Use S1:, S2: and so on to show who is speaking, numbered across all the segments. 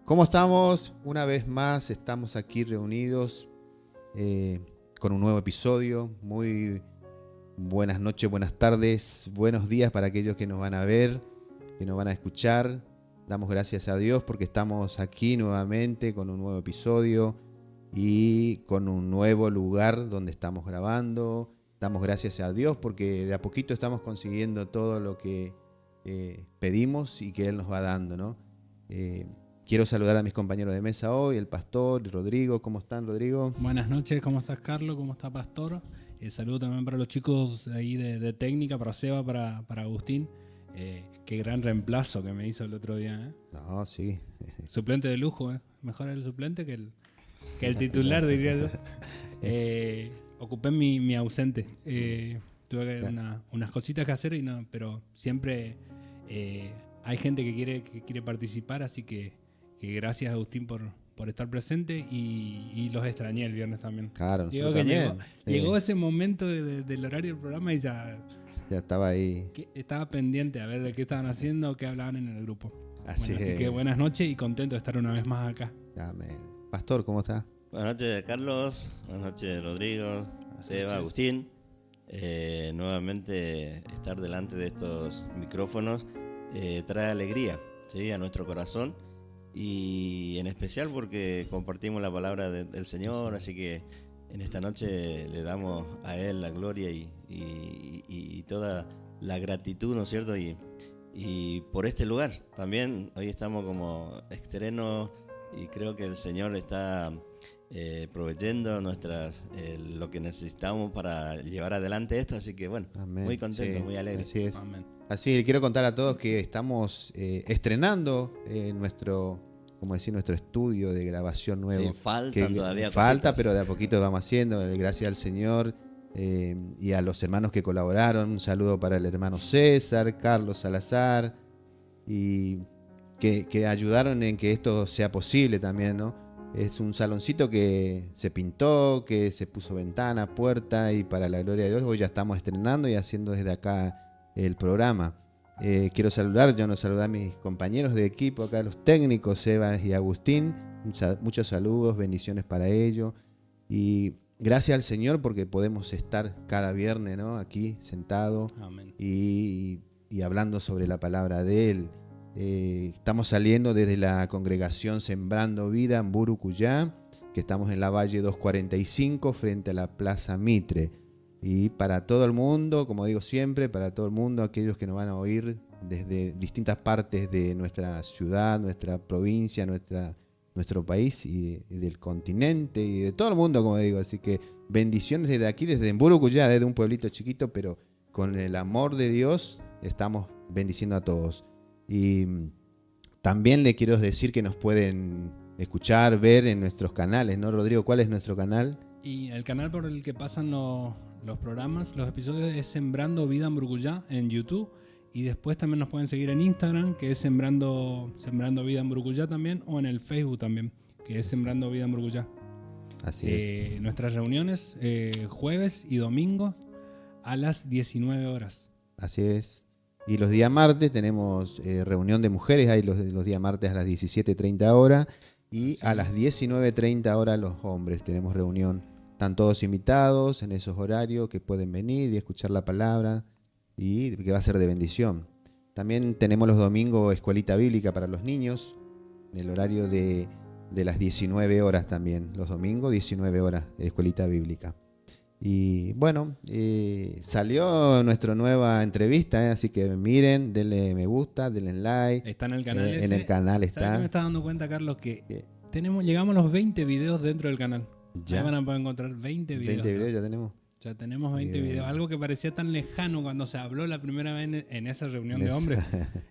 S1: ¿Cómo estamos? Una vez más estamos aquí reunidos con un nuevo episodio. Muy buenas noches, buenas tardes, buenos días para aquellos que nos van a ver, que nos van a escuchar. Damos gracias a Dios porque estamos aquí nuevamente con un nuevo episodio y con un nuevo lugar donde estamos grabando. Damos gracias a Dios porque de a poquito estamos consiguiendo todo lo que pedimos y que Él nos va dando, ¿no? Quiero saludar a mis compañeros de mesa hoy, el pastor, Rodrigo. ¿Cómo están, Rodrigo?
S2: Buenas noches, ¿cómo estás, Carlos? ¿Cómo está, pastor? Saludo también para los chicos ahí de técnica, para Seba, para Agustín. Qué gran reemplazo que me hizo el otro día, ¿eh?
S1: No, sí.
S2: Suplente de lujo, ¿eh? Mejor el suplente que el titular, diría yo. Ocupé mi ausente. Tuve unas cositas que hacer, pero siempre hay gente que quiere participar, así que gracias, Agustín, por estar presente y los extrañé el viernes también.
S1: Claro,
S2: Digo que llegó ese momento del horario del programa y ya
S1: estaba ahí.
S2: Estaba pendiente a ver de qué estaban haciendo o qué hablaban en el grupo.
S1: Así
S2: que buenas noches y contento de estar una vez más acá.
S1: Amén. Pastor, ¿cómo está?
S3: Buenas noches, Carlos. Buenas noches, Rodrigo, Seba, Agustín. Nuevamente estar delante de estos micrófonos trae alegría, ¿sí?, a nuestro corazón, y en especial porque compartimos la palabra del Señor, así que en esta noche le damos a Él la gloria y toda la gratitud, ¿no es cierto? Y por este lugar también, hoy estamos como estrenos y creo que el Señor está proveyendo lo que necesitamos para llevar adelante esto, así que bueno, amén. Muy contento, sí, muy alegre.
S1: Así es.
S2: Amén.
S1: Así, quiero contar a todos que estamos estrenando nuestro estudio de grabación nuevo.
S3: Sí, faltan todavía
S1: falta,
S3: cositas,
S1: pero de a poquito vamos haciendo, gracias al Señor y a los hermanos que colaboraron. Un saludo para el hermano César, Carlos Salazar, y que ayudaron en que esto sea posible también, ¿no? Es un saloncito que se pintó, que se puso ventana, puerta, y para la gloria de Dios hoy ya estamos estrenando y haciendo desde acá el programa. Quiero saludar a mis compañeros de equipo acá, los técnicos, Seba y Agustín. Muchos saludos, bendiciones para ellos. Y gracias al Señor porque podemos estar cada viernes, ¿no?, aquí sentado y hablando sobre la palabra de Él. Estamos saliendo desde la congregación Sembrando Vida en Burucuyá, que estamos en la Valle 245 frente a la Plaza Mitre. Y para todo el mundo, como digo siempre, para todo el mundo, aquellos que nos van a oír desde distintas partes de nuestra ciudad, nuestra provincia, nuestro país y del continente y de todo el mundo, como digo. Así que bendiciones desde aquí, desde Burucuyá, desde un pueblito chiquito, pero con el amor de Dios estamos bendiciendo a todos. Y también le quiero decir que nos pueden escuchar, ver en nuestros canales, ¿no, Rodrigo? ¿Cuál es nuestro canal?
S2: Y el canal por el que pasan los programas, los episodios, es Sembrando Vida en Burucuyá en YouTube. Y después también nos pueden seguir en Instagram, que es Sembrando Vida en Burucuyá también, o en el Facebook también, que es Sembrando Vida en Burucuyá.
S1: Así es.
S2: Nuestras reuniones jueves y domingo a las 19 horas.
S1: Así es. Y los días martes tenemos reunión de mujeres, hay los días martes a las 17:30 horas. Y a las 19:30 horas los hombres tenemos reunión. Están todos invitados en esos horarios que pueden venir y escuchar la palabra y que va a ser de bendición. También tenemos los domingos escuelita bíblica para los niños, en el horario de las 19 horas también. Los domingos 19 horas de escuelita bíblica. Y bueno, salió nuestra nueva entrevista, así que miren, denle me gusta, denle like.
S2: Está en el canal ese.
S1: En el canal está.
S2: ¿Sabes qué me está dando cuenta, Carlos? Que llegamos a los 20 videos dentro del canal.
S1: Ya.
S2: Ahí van a poder encontrar 20 videos.
S1: 20 videos ya tenemos.
S2: Ya tenemos 20 videos. Algo que parecía tan lejano cuando se habló la primera vez en esa reunión de hombres.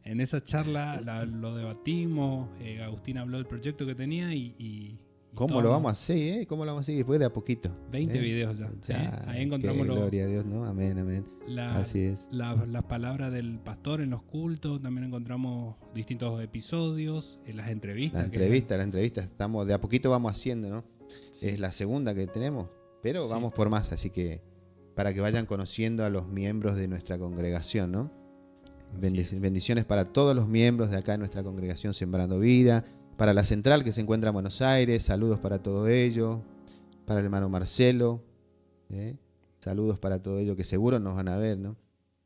S2: En esa charla lo debatimos. Agustín habló del proyecto que tenía y
S1: ¿Cómo lo vamos a hacer? ¿Cómo lo vamos a hacer después de a poquito?
S2: 20 videos ya. Ahí encontramos
S1: gloria a Dios, ¿no? Amén, amén. Así es.
S2: Las palabras del pastor en los cultos. También encontramos distintos episodios, las entrevistas.
S1: La entrevista. Estamos, de a poquito vamos haciendo, ¿no? Sí. Es la segunda que tenemos, pero sí, vamos por más. Así que para que vayan conociendo a los miembros de nuestra congregación, ¿no? Bendiciones para todos los miembros de acá de nuestra congregación Sembrando Vida. para la central que se encuentra en Buenos Aires, saludos para todo ello. Para el hermano Marcelo, saludos para todo ello, que seguro nos van a ver, ¿no?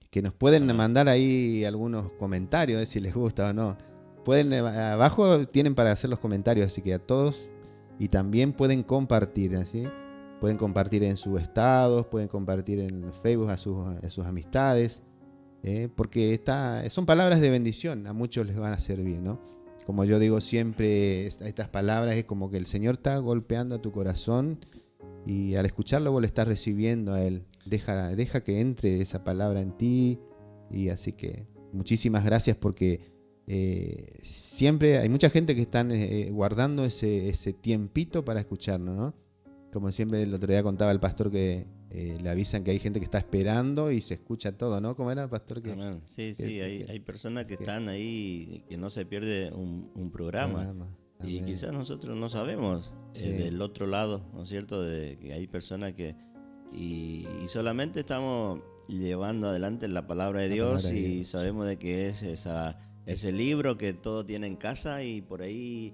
S1: Que nos pueden mandar ahí algunos comentarios, si les gusta o no. Pueden, abajo tienen para hacer los comentarios, así que a todos. Y también pueden compartir, ¿sí? Pueden compartir en sus estados, pueden compartir en Facebook a sus amistades, porque son palabras de bendición, a muchos les van a servir, ¿no? Como yo digo siempre, estas palabras es como que el Señor está golpeando a tu corazón y al escucharlo vos le estás recibiendo a Él. Deja que entre esa palabra en ti. Y así que muchísimas gracias porque siempre hay mucha gente que están guardando ese tiempito para escucharnos, ¿no? Como siempre el otro día contaba el pastor que le avisan que hay gente que está esperando y se escucha todo, ¿no? ¿Cómo era, pastor?
S3: Sí, hay personas que están ahí que no se pierde un programa. Y quizás nosotros no sabemos del otro lado, ¿no es cierto? De que hay personas que y solamente estamos llevando adelante la palabra de Dios y sabemos de que es ese libro que todo tiene en casa y por ahí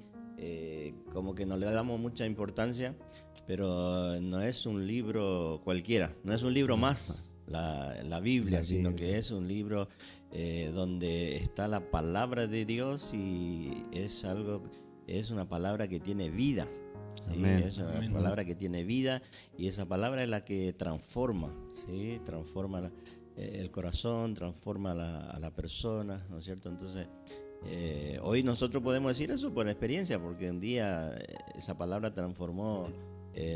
S3: como que no le damos mucha importancia, pero no es un libro cualquiera, no es un libro más la Biblia, sino que es un libro donde está la palabra de Dios y es una palabra que tiene vida. ¿Sí? Es una palabra que tiene vida y esa palabra es la que transforma, ¿sí? Transforma el corazón, transforma a la persona, ¿no es cierto? Entonces, hoy nosotros podemos decir eso por experiencia, porque un día esa palabra transformó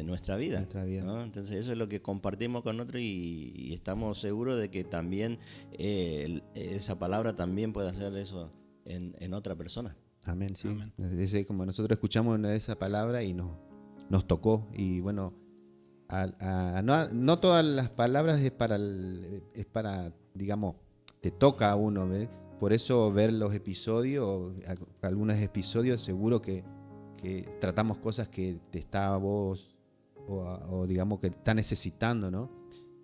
S3: nuestra vida, ¿no? Entonces eso es lo que compartimos con otros y estamos seguros de que también esa palabra también puede hacer eso en otra persona.
S1: Amén, sí. Amén. Es como nosotros escuchamos esa palabra y nos tocó. Y bueno, no todas las palabras es para, digamos, te toca a uno, ¿ves? Por eso ver los episodios, algunos episodios seguro que tratamos cosas que te está a vos o digamos que está necesitando, ¿no?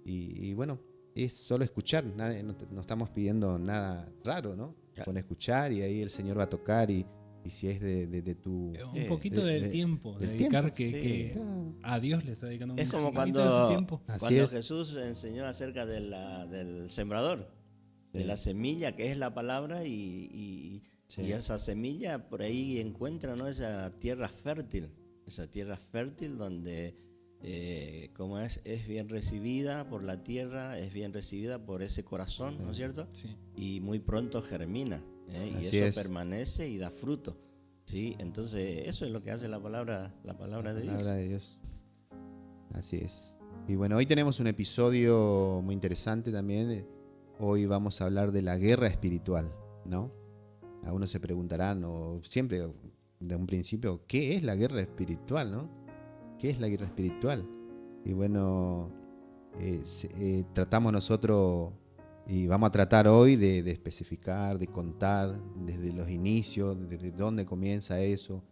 S1: Y bueno, es solo escuchar, no estamos pidiendo nada raro, ¿no? Con escuchar y ahí el Señor va a tocar y si es de tu...
S2: Un poquito del tiempo, dedicar
S1: tiempo,
S2: que a Dios le está dedicando
S3: es como cuando Jesús enseñó acerca del sembrador, de la semilla que es la palabra y esa semilla por ahí encuentra, ¿no? Esa tierra fértil donde como es bien recibida por la tierra, es bien recibida por ese corazón, ¿no es cierto? Sí. Y muy pronto germina, y eso permanece y da fruto, ¿sí? Entonces eso es lo que hace la palabra de Dios. La palabra de Dios.
S1: Así es. Y bueno, hoy tenemos un episodio muy interesante también. Hoy vamos a hablar de la guerra espiritual, ¿no? Algunos se preguntarán, o siempre de un principio, ¿qué es la guerra espiritual, no? ¿Qué es la guerra espiritual? Y bueno, tratamos nosotros y vamos a tratar hoy de especificar, de contar desde los inicios, desde dónde comienza eso,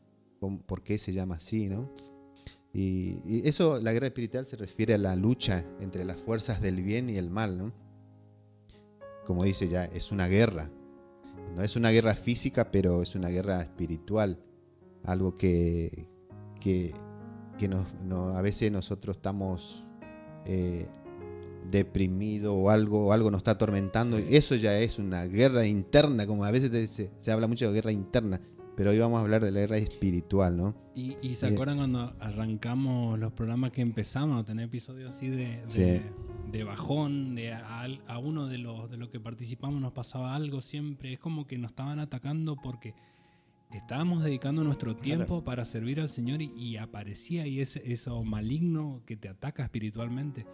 S1: por qué se llama así, ¿no? Y eso, la guerra espiritual se refiere a la lucha entre las fuerzas del bien y el mal, ¿no? Como dice ya, es una guerra. No es una guerra física, pero es una guerra espiritual. Algo que a veces nosotros estamos deprimidos o algo nos está atormentando. Sí. Eso ya es una guerra interna, como a veces se habla mucho de guerra interna, pero hoy vamos a hablar de la guerra espiritual, ¿no?
S2: Y se acuerdan cuando arrancamos los programas que empezamos a tener episodios así de bajón, a uno de los que participamos nos pasaba algo siempre, es como que nos estaban atacando porque estábamos dedicando nuestro tiempo para servir al Señor y aparecía ahí eso maligno que te ataca espiritualmente,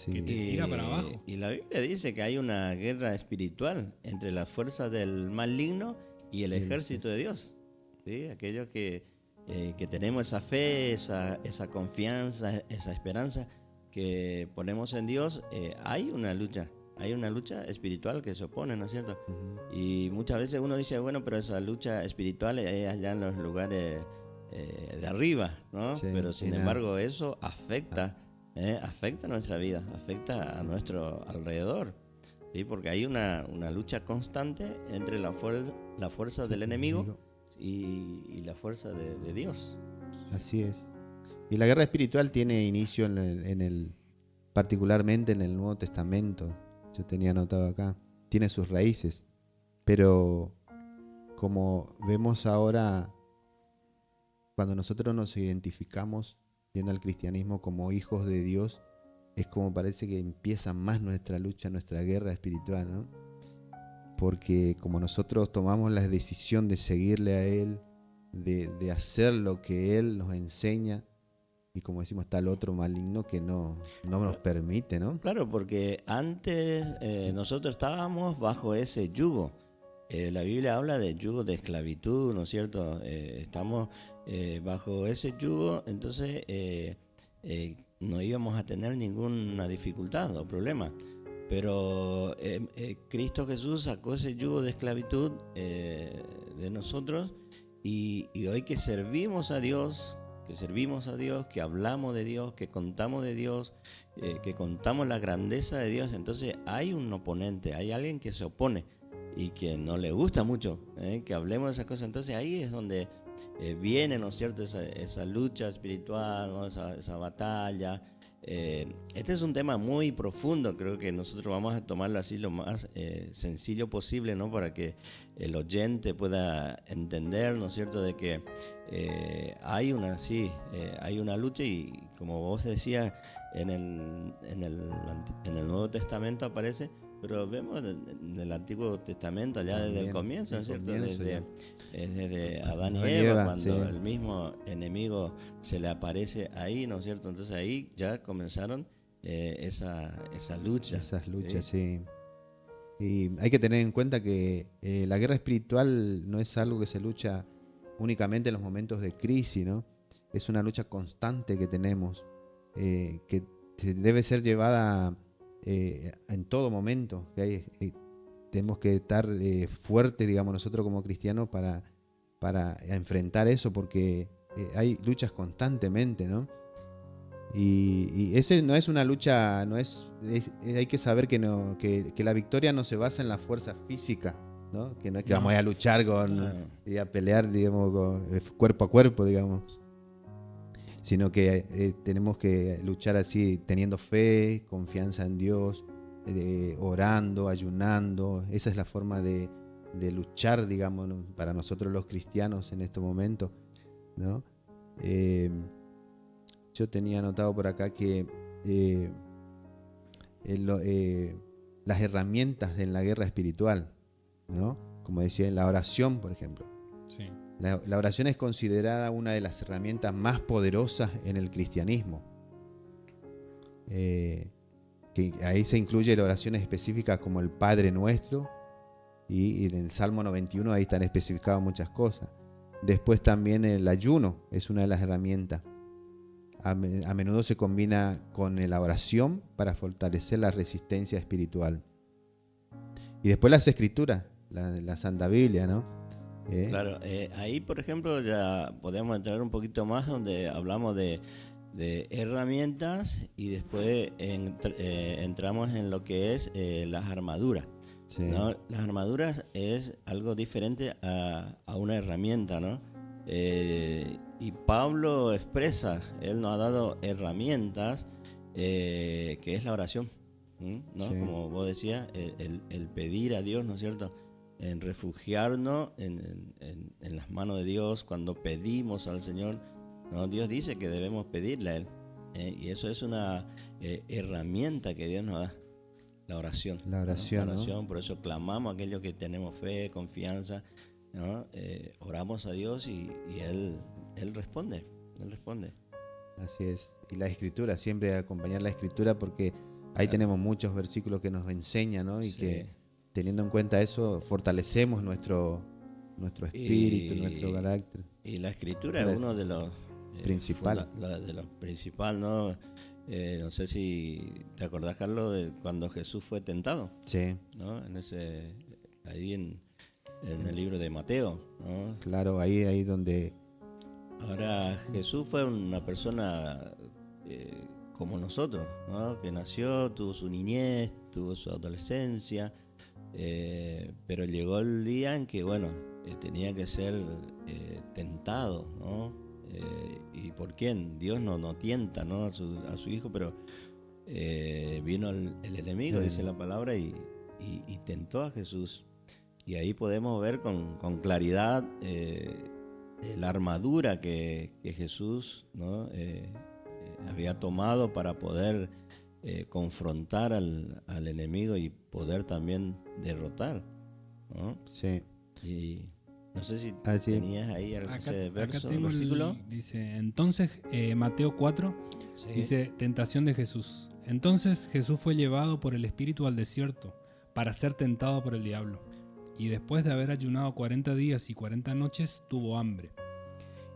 S2: que te tira para abajo.
S3: Y la Biblia dice que hay una guerra espiritual entre las fuerzas del maligno y el ejército de Dios. ¿Sí? Aquellos que tenemos esa fe, esa confianza, esa esperanza que ponemos en Dios, hay una lucha. Hay una lucha espiritual que se opone, ¿no es cierto? Uh-huh. Y muchas veces uno dice, bueno, pero esa lucha espiritual es allá en los lugares de arriba, ¿no? Sí, pero sin embargo eso afecta nuestra vida, afecta a nuestro alrededor, ¿sí? Porque hay una lucha constante entre la fuerza del enemigo y la fuerza de Dios.
S1: Así es. Y la guerra espiritual tiene inicio particularmente en el Nuevo Testamento. Yo tenía anotado acá. Tiene sus raíces. Pero como vemos ahora, cuando nosotros nos identificamos viendo al cristianismo como hijos de Dios, es como parece que empieza más nuestra lucha, nuestra guerra espiritual, ¿no? Porque como nosotros tomamos la decisión de seguirle a Él, de hacer lo que Él nos enseña, y como decimos, está el otro maligno que no nos permite, ¿no?
S3: Claro, porque antes nosotros estábamos bajo ese yugo. La Biblia habla de yugo de esclavitud, ¿no es cierto? Estamos bajo ese yugo, entonces no íbamos a tener ninguna dificultad o problema. Pero Cristo Jesús sacó ese yugo de esclavitud de nosotros y hoy que servimos a Dios, que hablamos de Dios, que contamos de Dios, que contamos la grandeza de Dios, entonces hay un oponente, hay alguien que se opone y que no le gusta mucho que hablemos de esas cosas. Entonces ahí es donde viene, ¿no es cierto?, esa lucha espiritual, ¿no? esa batalla. Este es un tema muy profundo, creo que nosotros vamos a tomarlo así lo más sencillo posible, ¿no?, para que el oyente pueda entender, ¿no es cierto?, de que hay una lucha, y como vos decías, en el Nuevo Testamento aparece, pero vemos en el Antiguo Testamento allá
S1: también,
S3: desde el comienzo, ¿no es cierto?, desde Adán y
S1: Adán y
S3: Eva,
S1: Eva,
S3: cuando
S1: sí.
S3: el mismo enemigo se le aparece ahí, ¿no es cierto? Entonces ahí ya comenzaron esa lucha.
S1: Esas luchas, sí. Y hay que tener en cuenta que la guerra espiritual no es algo que se lucha únicamente en los momentos de crisis, ¿no? Es una lucha constante que tenemos, que debe ser llevada en todo momento. Tenemos que estar fuertes, digamos, nosotros como cristianos para enfrentar eso, porque hay luchas constantemente, ¿no? Y ese no es una lucha, hay que saber que la victoria no se basa en la fuerza física, ¿no? Que no es que vamos a luchar y a pelear, digamos, cuerpo a cuerpo, digamos, sino que tenemos que luchar así, teniendo fe, confianza en Dios, orando, ayunando. Esa es la forma de luchar, digamos, ¿no?, para nosotros los cristianos en estos momentos, ¿no? Yo tenía anotado por acá que las herramientas en la guerra espiritual, ¿no? Como decía, en la oración, por ejemplo.
S2: Sí.
S1: La oración es considerada una de las herramientas más poderosas en el cristianismo. Que ahí se incluyen oraciones específicas como el Padre Nuestro, y en el Salmo 91 ahí están especificadas muchas cosas. Después también el ayuno es una de las herramientas. A menudo se combina con la oración para fortalecer la resistencia espiritual. Y después las escrituras, la Santa Biblia, ¿no?
S3: Claro, ahí por ejemplo ya podemos entrar un poquito más donde hablamos de herramientas, y después entramos en lo que es las armaduras.
S1: Sí.
S3: ¿No? Las armaduras es algo diferente a una herramienta, ¿no? Y Pablo expresa, él nos ha dado herramientas, que es la oración, ¿no?
S1: Sí.
S3: Como vos decías, el pedir a Dios, ¿no es cierto?, en refugiarnos en las manos de Dios. Cuando pedimos al Señor, ¿no?, Dios dice que debemos pedirle a Él, y eso es una herramienta que Dios nos da. La oración.
S1: La oración,
S3: ¿no? La oración,
S1: ¿no?
S3: por eso clamamos a aquellos que tenemos fe, confianza, ¿no? Oramos a Dios y Él responde. Él responde.
S1: Así es. Y la escritura, siempre acompañar la escritura, porque ahí tenemos muchos versículos que nos enseñan, ¿no? Y
S3: Sí.
S1: que teniendo en cuenta eso, fortalecemos nuestro espíritu, nuestro carácter.
S3: Y la escritura es uno de los
S1: principal.
S3: de los principales, ¿no? No sé si te acordás, Carlos, de cuando Jesús fue tentado,
S1: Sí.
S3: ¿no? Ahí en el libro de Mateo, ¿no?
S1: Claro, ahí donde...
S3: Ahora, Jesús fue una persona como nosotros, ¿no? Que nació, tuvo su niñez, tuvo su adolescencia, pero llegó el día en que, bueno, tenía que ser tentado, ¿no? ¿Y por quién? Dios no tienta, ¿no? a su hijo, pero vino el enemigo, dice la palabra, y tentó a Jesús. Y ahí podemos ver con claridad la armadura que Jesús, ¿no? había tomado para poder confrontar al enemigo y poder también derrotar, ¿no?
S1: Sí.
S3: Y no sé si
S1: Ah, sí.
S3: tenías ahí ese verso,
S2: tengo
S3: versículo.
S2: dice, entonces, Mateo 4,
S3: Sí.
S2: dice, tentación de Jesús. Entonces Jesús fue llevado por el Espíritu al desierto para ser tentado por el diablo. Y después de haber ayunado 40 días y 40 noches, tuvo hambre.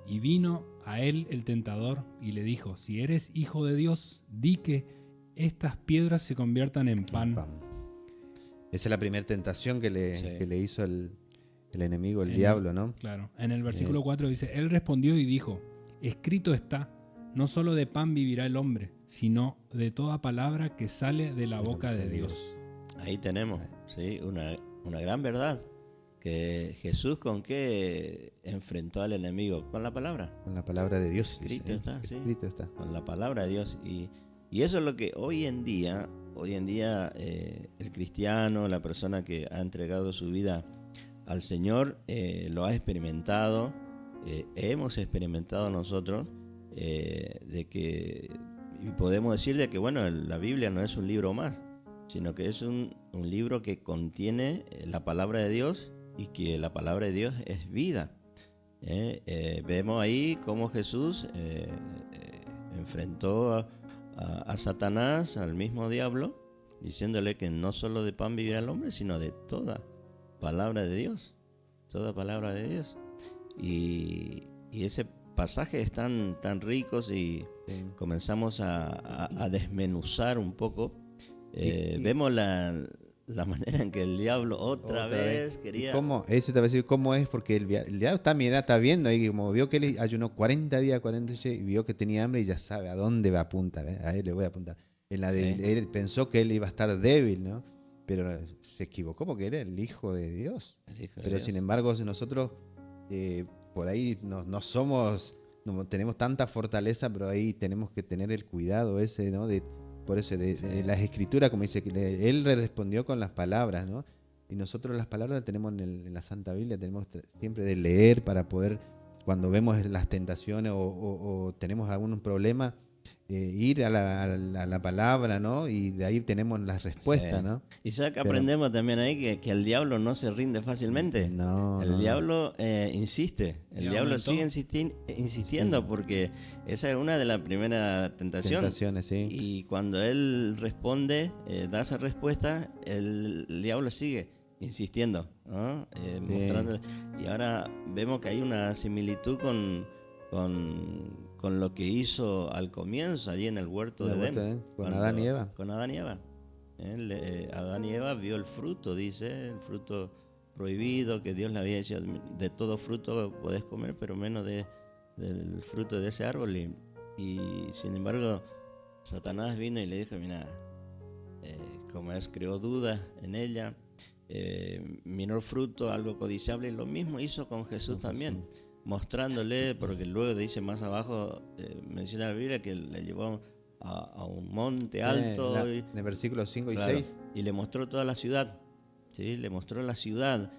S2: Y vino a él el tentador y le dijo, si eres hijo de Dios, di que estas piedras se conviertan en pan.
S1: Pam. Esa es la primera tentación que
S3: Sí.
S1: le hizo el enemigo, el diablo, ¿no?
S2: Claro, en el versículo 4 dice, él respondió y dijo, escrito está, no solo de pan vivirá el hombre, sino de toda palabra que sale de la boca de Dios.
S3: Ahí tenemos, ¿sí? una gran verdad. Que Jesús, ¿con qué enfrentó al enemigo? Con la palabra.
S1: Con la palabra de Dios.
S3: Escrito está, sí.
S1: Escrito está.
S3: Con la palabra de Dios. Y eso es lo que hoy en día el cristiano, la persona que ha entregado su vida al Señor, lo ha experimentado, hemos experimentado nosotros, de que, y podemos decir de que, bueno, la Biblia no es un libro más, sino que es un libro que contiene la palabra de Dios, y que la palabra de Dios es vida. Vemos ahí cómo Jesús enfrentó a Satanás, al mismo diablo, diciéndole que no solo de pan vivirá el hombre, sino de toda palabra de Dios. Toda palabra de Dios. Y ese pasaje es tan rico, y
S1: Sí.
S3: comenzamos a desmenuzar un poco. Vemos la manera en que el diablo otra vez quería...
S1: ¿Y cómo? Ese te va a decir cómo es, porque el diablo también está viendo ahí, como vio que él ayunó 40 días, 40 noches, y vio que tenía hambre y ya sabe a dónde va a apuntar, ¿eh? A él le voy a apuntar. En la
S3: Sí.
S1: él pensó que él iba a estar débil, ¿no? Pero se equivocó porque era el Hijo de Dios.
S3: el Hijo de
S1: Pero
S3: Dios.
S1: sin embargo, nosotros por ahí no somos, no tenemos tanta fortaleza, pero ahí tenemos que tener el cuidado ese, ¿no? Por eso, de las escrituras, como dice, que él respondió con las palabras, ¿no? Y nosotros las palabras las tenemos en la Santa Biblia, tenemos siempre de leer para poder, cuando vemos las tentaciones o tenemos algún problema, ir a la palabra, ¿no? Y de ahí tenemos las respuestas,
S3: Sí.
S1: ¿no?
S3: Y ya que
S1: Pero-
S3: aprendemos también ahí que el diablo no se rinde fácilmente.
S1: No,
S3: El
S1: no, no.
S3: diablo insiste. El
S2: ¿Y
S3: diablo
S2: aumentó?
S3: sigue insistiendo, porque esa es una de las primeras tentaciones.
S1: Tentaciones, sí.
S3: Y cuando él responde, da esa respuesta, el diablo sigue insistiendo, ¿no? Mostrándole. Y ahora vemos que hay una similitud con lo que hizo al comienzo, allí en el huerto
S1: En el
S3: de
S1: huerto
S3: Edén.
S1: de Edén, con Adán y Eva.
S3: Con Adán y Eva. Adán y Eva vio el fruto, dice, el fruto prohibido, que Dios le había dicho, de todo fruto podés comer, pero menos del fruto de ese árbol. Y sin embargo, Satanás vino y le dijo, mira, como es, creó dudas en ella, miró el fruto, algo codiciable, y lo mismo hizo con Jesús también, mostrándole, porque luego dice más abajo, menciona la Biblia que le llevó a un monte alto,
S1: En el versículo 5 y
S3: claro,
S1: 6.
S3: y le mostró toda la ciudad, ¿sí? Le mostró la ciudad,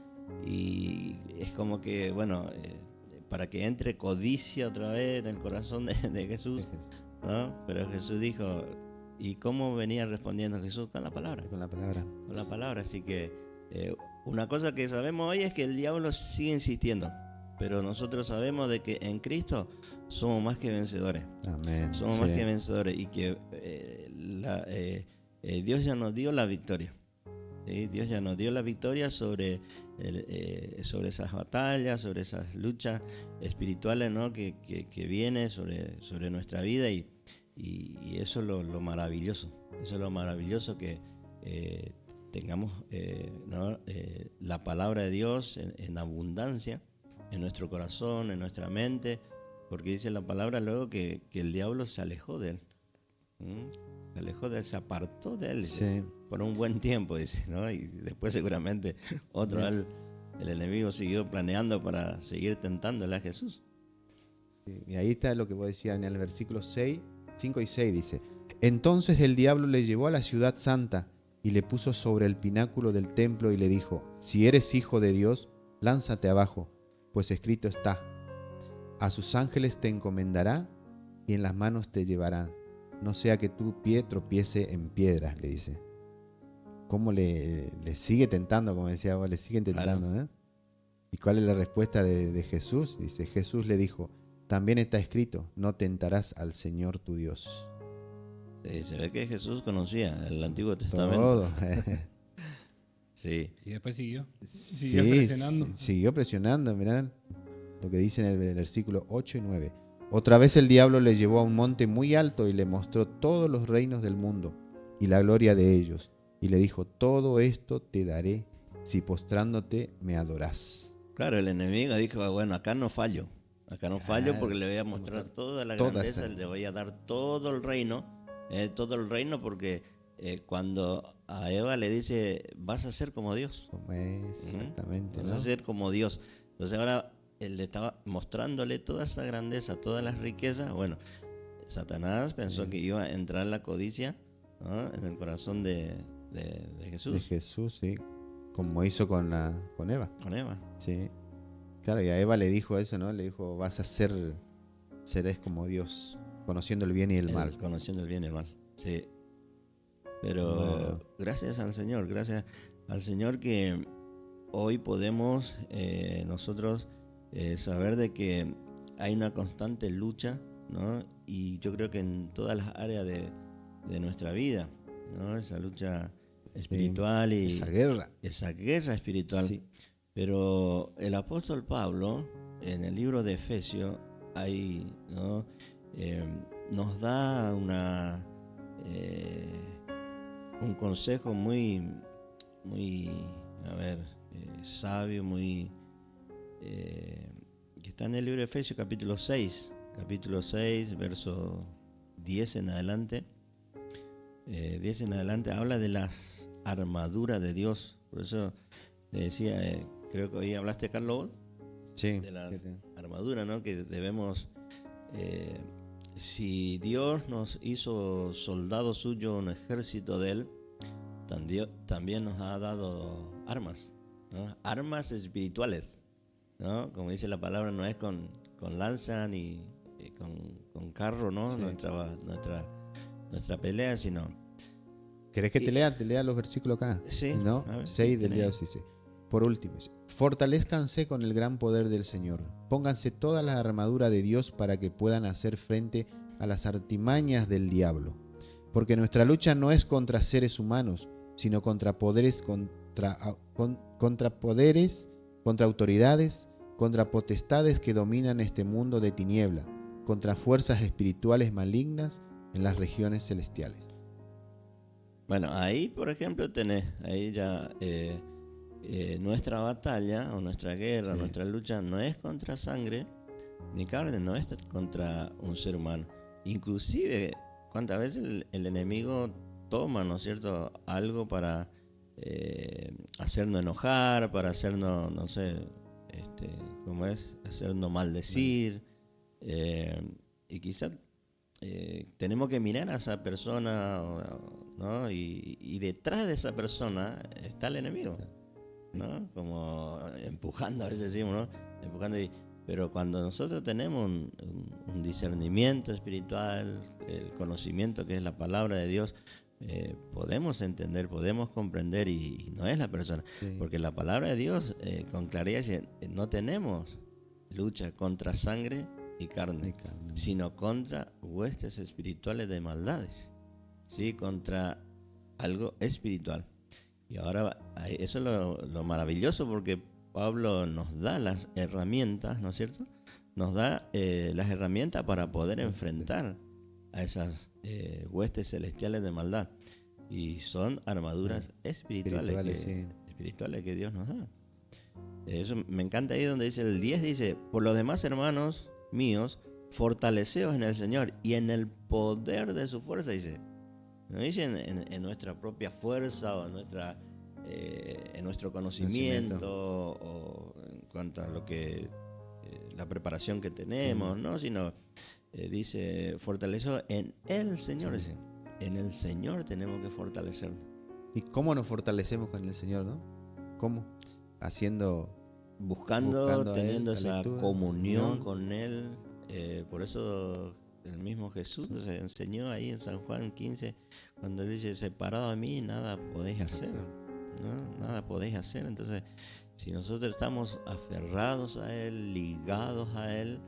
S3: y es como que, bueno, para que entre codicia otra vez en el corazón de Jesús, ¿no? Pero Jesús dijo, ¿y cómo venía respondiendo Jesús? Con la palabra.
S1: Con la palabra.
S3: Con la palabra. Así que una cosa que sabemos hoy es que el diablo sigue insistiendo, pero nosotros sabemos de que en Cristo somos más que vencedores.
S1: Amén.
S3: Somos más que vencedores, y que Dios ya nos dio la victoria. ¿Sí? Dios ya nos dio la victoria sobre esas batallas, sobre esas luchas espirituales, ¿no? que vienen sobre nuestra vida, y eso es lo maravilloso. Eso es lo maravilloso, que tengamos ¿no? la palabra de Dios en abundancia en nuestro corazón, en nuestra mente, porque dice la palabra luego que el diablo se alejó de él. Se alejó de él, se apartó de él, dice,
S1: Sí.
S3: por un buen tiempo, dice, ¿no? Y después seguramente otro el enemigo siguió planeando para seguir tentándole a Jesús.
S1: Sí, y ahí está lo que vos decías en el versículo 6, 5 y 6 dice: Entonces el diablo le llevó a la ciudad santa y le puso sobre el pináculo del templo y le dijo: Si eres hijo de Dios, lánzate abajo, pues escrito está: a sus ángeles te encomendará y en las manos te llevarán, no sea que tu pie tropiece en piedras, le dice. ¿Cómo le sigue tentando, como decía vos, le siguen tentando?
S3: Claro.
S1: ¿Eh? ¿Y cuál es la respuesta de Jesús? Dice, Jesús le dijo: también está escrito, no tentarás al Señor tu Dios.
S3: Se ve que Jesús conocía el Antiguo Testamento.
S1: Todo.
S3: Sí.
S2: Y después siguió
S1: Sí,
S2: presionando.
S1: siguió presionando, mirá lo que dice en el versículo 8 y 9. Otra vez el diablo le llevó a un monte muy alto y le mostró todos los reinos del mundo y la gloria de ellos. Y le dijo: todo esto te daré si postrándote me adorás.
S3: Claro, el enemigo dijo, bueno, acá no fallo. Acá no fallo
S1: Claro.
S3: porque le voy a mostrar toda la
S1: Toda
S3: grandeza,
S1: esa-
S3: le voy a dar todo el reino porque cuando a Eva le dice, vas a ser como Dios.
S1: Como es, exactamente,
S3: Vas
S1: ¿no?
S3: a ser como Dios. Entonces ahora él le estaba mostrándole toda esa grandeza, todas las riquezas. Bueno, Satanás pensó que iba a entrar la codicia, ¿no?, en el corazón de Jesús.
S1: De Jesús, sí. Como hizo con Eva.
S3: Con Eva.
S1: Sí. Claro, y a Eva le dijo eso, ¿no? Le dijo: vas a serás como Dios, conociendo el bien y el mal.
S3: Conociendo el bien y el mal. Sí. Pero
S1: Bueno.
S3: gracias al Señor que hoy podemos nosotros saber de que hay una constante lucha, ¿no? Y yo creo que en todas las áreas de nuestra vida, ¿no? Esa lucha espiritual y
S1: Esa guerra.
S3: esa guerra espiritual.
S1: Sí.
S3: Pero el apóstol Pablo, en el libro de Efesios, hay, ¿no?, nos da un consejo muy, muy, sabio, muy, que está en el libro de Efesios capítulo 6, verso 10 en adelante. 10 en adelante habla de las armaduras de Dios. Por eso le decía, creo que hoy hablaste, Carlos,
S1: Sí.
S3: de las armaduras, ¿no?, que debemos, si Dios nos hizo soldados suyos, un ejército de Él, también nos ha dado armas, ¿no? Armas espirituales, ¿no? Como dice la palabra, no es con lanza ni con carro, ¿no?
S1: Sí.
S3: Nuestra pelea, sino...
S1: ¿Querés que te lea los versículos acá?
S3: Sí,
S1: ¿No?
S3: a ver,
S1: 6
S3: sí,
S1: del
S3: tenés.
S1: día 2 dice: por último, dice, fortalezcanse con el gran poder del Señor. Pónganse toda la armadura de Dios para que puedan hacer frente a las artimañas del diablo. Porque nuestra lucha no es contra seres humanos, sino contra poderes, contra autoridades, contra potestades que dominan este mundo de tiniebla, contra fuerzas espirituales malignas en las regiones celestiales.
S3: Bueno, ahí, por ejemplo, tenés, ahí ya nuestra batalla o nuestra guerra,
S1: Sí.
S3: nuestra lucha no es contra sangre ni carne, no es contra un ser humano. Inclusive, cuántas veces el enemigo toma, ¿no es cierto?, algo para hacernos enojar, para hacernos, no sé, ¿cómo es?, hacernos maldecir, y quizás tenemos que mirar a esa persona, ¿no? Y detrás de esa persona está el enemigo, ¿no? Como empujando, a veces decimos, ¿no? Empujando, pero cuando nosotros tenemos un discernimiento espiritual, el conocimiento que es la palabra de Dios, podemos entender, podemos comprender, y no es la persona,
S1: Sí.
S3: porque la palabra de Dios con claridad dice, no tenemos lucha contra sangre y carne, sino contra huestes espirituales de maldades, ¿sí? Contra algo espiritual. Y ahora eso es lo maravilloso, porque Pablo nos da las herramientas, ¿no es cierto? Nos da las herramientas para poder enfrentar a esas huestes celestiales de maldad. Y son armaduras espirituales que Dios nos da. Eso me encanta ahí donde dice el 10, dice, por los demás, hermanos míos, fortaleceos en el Señor y en el poder de su fuerza, dice. No dice en nuestra propia fuerza o en nuestra en nuestro conocimiento o en cuanto a lo que la preparación que tenemos, ¿no? Sino dice, fortalezco en el Señor. Dice, en el Señor tenemos que fortalecernos.
S1: ¿Y cómo nos fortalecemos con el Señor, no? ¿Cómo?
S3: Buscando teniendo
S1: Él,
S3: esa
S1: lectura,
S3: comunión con Él. Por eso el mismo Jesús se enseñó ahí en San Juan 15, cuando Él dice, separado de mí, nada podéis hacer, ¿no? Nada podéis hacer. Entonces, si nosotros estamos aferrados a Él, ligados a Él,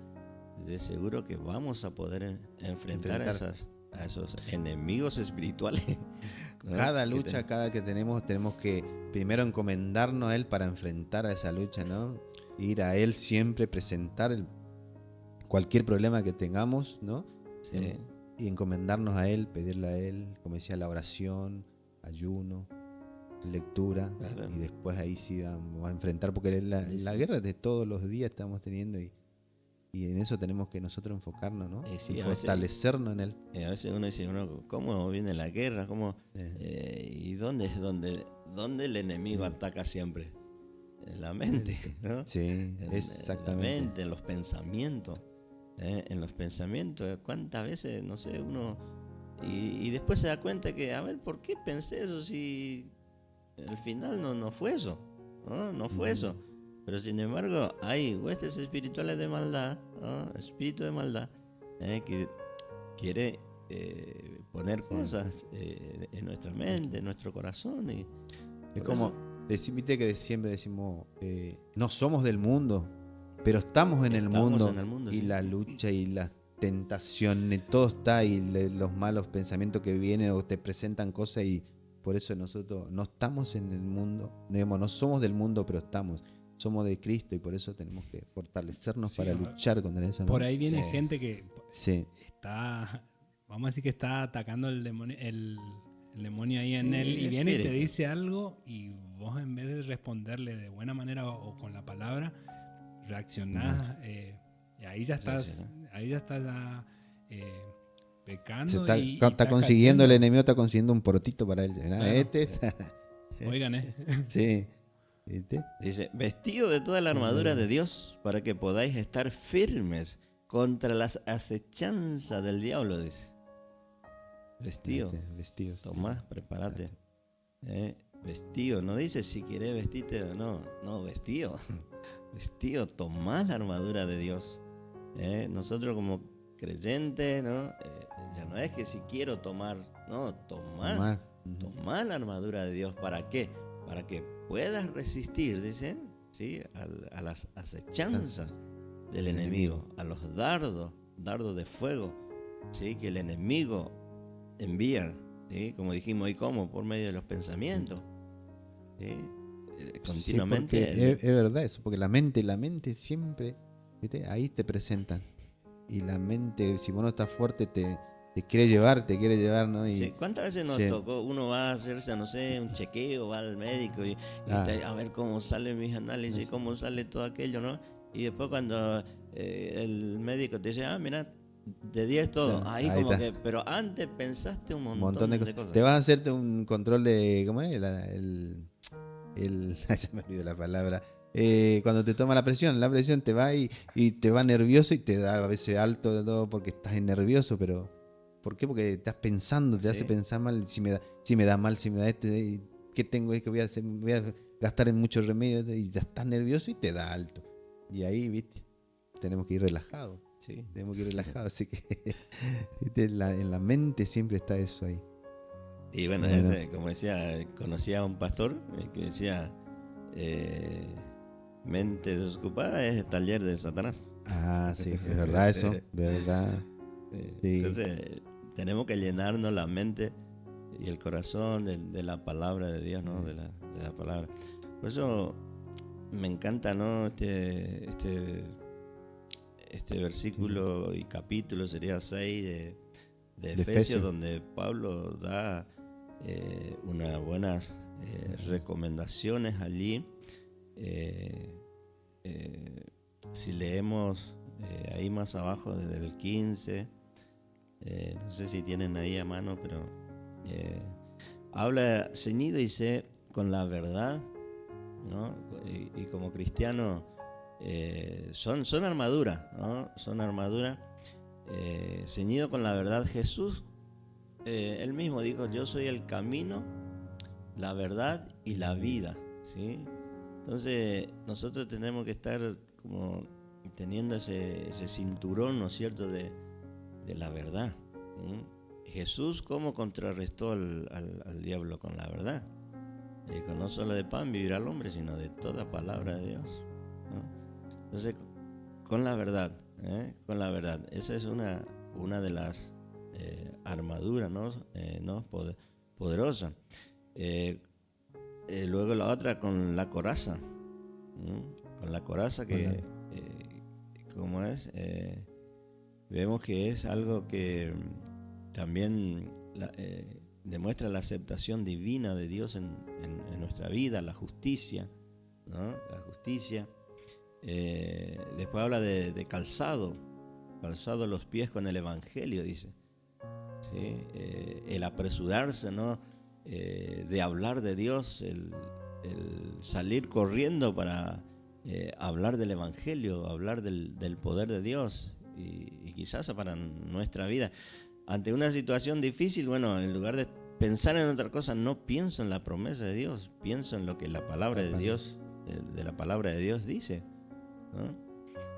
S3: de seguro que vamos a poder enfrentar a esos enemigos espirituales, ¿no?
S1: Cada lucha, cada que tenemos que primero encomendarnos a Él para enfrentar a esa lucha, ¿no? Ir a Él siempre, presentar cualquier problema que tengamos, ¿no?
S3: Sí.
S1: Y encomendarnos a Él, pedirle a Él, como decía, la oración, ayuno, lectura,
S3: Claro.
S1: y después ahí sí vamos a enfrentar, porque la guerra de todos los días estamos teniendo y en eso tenemos que nosotros enfocarnos, ¿no?
S3: Sí,
S1: Y
S3: a veces-
S1: fortalecernos en Él.
S3: A veces uno dice, ¿cómo viene la guerra? ¿Y dónde es donde el enemigo ataca siempre? En la mente, ¿no?
S1: Sí,
S3: En
S1: exactamente.
S3: la mente, en los pensamientos. En los pensamientos, ¿cuántas veces, no sé, uno... Y después se da cuenta que, a ver, ¿por qué pensé eso si al final no fue eso? No fue eso. Pero sin embargo, hay huestes espirituales de maldad, ¿no? Espíritu de maldad, que quiere poner cosas en nuestra mente, en nuestro corazón. Y
S1: Es
S3: por
S1: como, viste que siempre decimos, no somos del mundo, pero estamos en el
S3: Estamos
S1: mundo.
S3: en el mundo,
S1: Y
S3: sí.
S1: la lucha y las tentaciones, todo está, y los malos pensamientos que vienen o te presentan cosas, y por eso nosotros no estamos en el mundo, digamos, no somos del mundo, pero somos de Cristo, y por eso tenemos que fortalecernos
S2: Sí,
S1: para luchar contra eso, ¿no?
S2: Por ahí viene
S3: Sí.
S2: gente que
S1: Sí,
S2: está, vamos a decir que está atacando el demonio ahí en
S3: Sí,
S2: él, y
S3: el
S2: viene y te
S3: espíritu.
S2: dice algo, y vos en vez de responderle de buena manera o con la palabra, reaccionás, y ahí ya estás, pecando y
S1: está consiguiendo, el
S2: cayendo.
S1: enemigo está consiguiendo un porotito para él. ¿Verdad?
S2: Claro. Oigan,
S1: Sí. ¿Viste?
S3: Dice, vestido de toda la armadura de Dios para que podáis estar firmes contra las acechanzas del diablo, dice. Vestido.
S1: Vestidos.
S3: Tomás, prepárate. Vestido, no dice si querés vestirte o no, vestido. Vestido, tomás la armadura de Dios. Nosotros como creyentes, ¿no? Ya no es que si quiero tomar, no, tomar la armadura de Dios. ¿Para qué? Para que puedas resistir, dicen, ¿sí? A las acechanzas del enemigo, a los dardos de fuego, ¿sí? Que el enemigo envía, ¿sí? Como dijimos hoy, ¿cómo? Por medio de los pensamientos, ¿sí? Continuamente.
S1: Sí, es verdad eso, porque la mente siempre, ¿viste? Ahí te presentan. Y la mente, si vos no estás fuerte, te quiere llevar, ¿no? Y,
S3: Sí, ¿cuántas veces nos tocó? Uno va a hacerse, no sé, un chequeo, va al médico y a ver cómo salen mis análisis, cómo sale todo aquello, ¿no? Y después cuando el médico te dice, mira, de 10 todo. Ahí como
S1: está.
S3: que, pero antes pensaste un montón de cosas.
S1: Te vas a hacerte un control de, ¿cómo es? Se me olvidó la palabra. Cuando te toma la presión te va y te va nervioso, y te da a veces alto de todo porque estás nervioso, pero ¿por qué? Porque estás pensando, te hace pensar mal, si me da mal, si me da esto, ¿qué tengo? ¿Qué voy a hacer? Voy a gastar en muchos remedios, y ya estás nervioso y te da alto. Y ahí, ¿viste? Tenemos que ir relajados.
S3: Sí.
S1: Tenemos que ir relajados, así que ¿viste? En la mente siempre está eso ahí.
S3: Y bueno, como decía, conocía a un pastor que decía, mente desocupada es el taller de Satanás.
S1: Ah, sí, es verdad eso, de verdad. Sí.
S3: Entonces, tenemos que llenarnos la mente y el corazón de la palabra de Dios, ¿no? De la palabra. Por eso me encanta, ¿no? Este versículo y capítulo sería 6 de Efesios, donde Pablo da unas buenas recomendaciones allí. Si leemos ahí más abajo desde el 15, no sé si tienen ahí a mano, pero habla ceñido y dice, con la verdad, ¿no? Y como cristiano son armaduras, ¿no? Son armaduras ceñido con la verdad. Jesús, él mismo dijo: yo soy el camino, la verdad y la vida, ¿sí? Entonces nosotros tenemos que estar como teniendo ese cinturón, ¿no es cierto?, de la verdad. Jesús, ¿cómo contrarrestó al diablo? Con la verdad. Dijo: no solo de pan vivirá el hombre, sino de toda palabra de Dios, ¿no? Entonces, con la verdad, con la verdad. Esa es una de las armaduras, ¿no? Poderosa. Luego la otra con la coraza. Con la coraza que, ¿cómo es? Vemos que es algo que también demuestra la aceptación divina de Dios en nuestra vida, la justicia, ¿no? La justicia. Después habla de calzado los pies con el evangelio, dice, ¿sí? El apresurarse, ¿no? De hablar de Dios, el salir corriendo para hablar del evangelio, hablar del poder de Dios, y quizás para nuestra vida. Ante una situación difícil, bueno, en lugar de pensar en otra cosa, no pienso en la promesa de Dios, pienso en lo que la palabra de Dios, de la palabra de Dios dice, ¿no?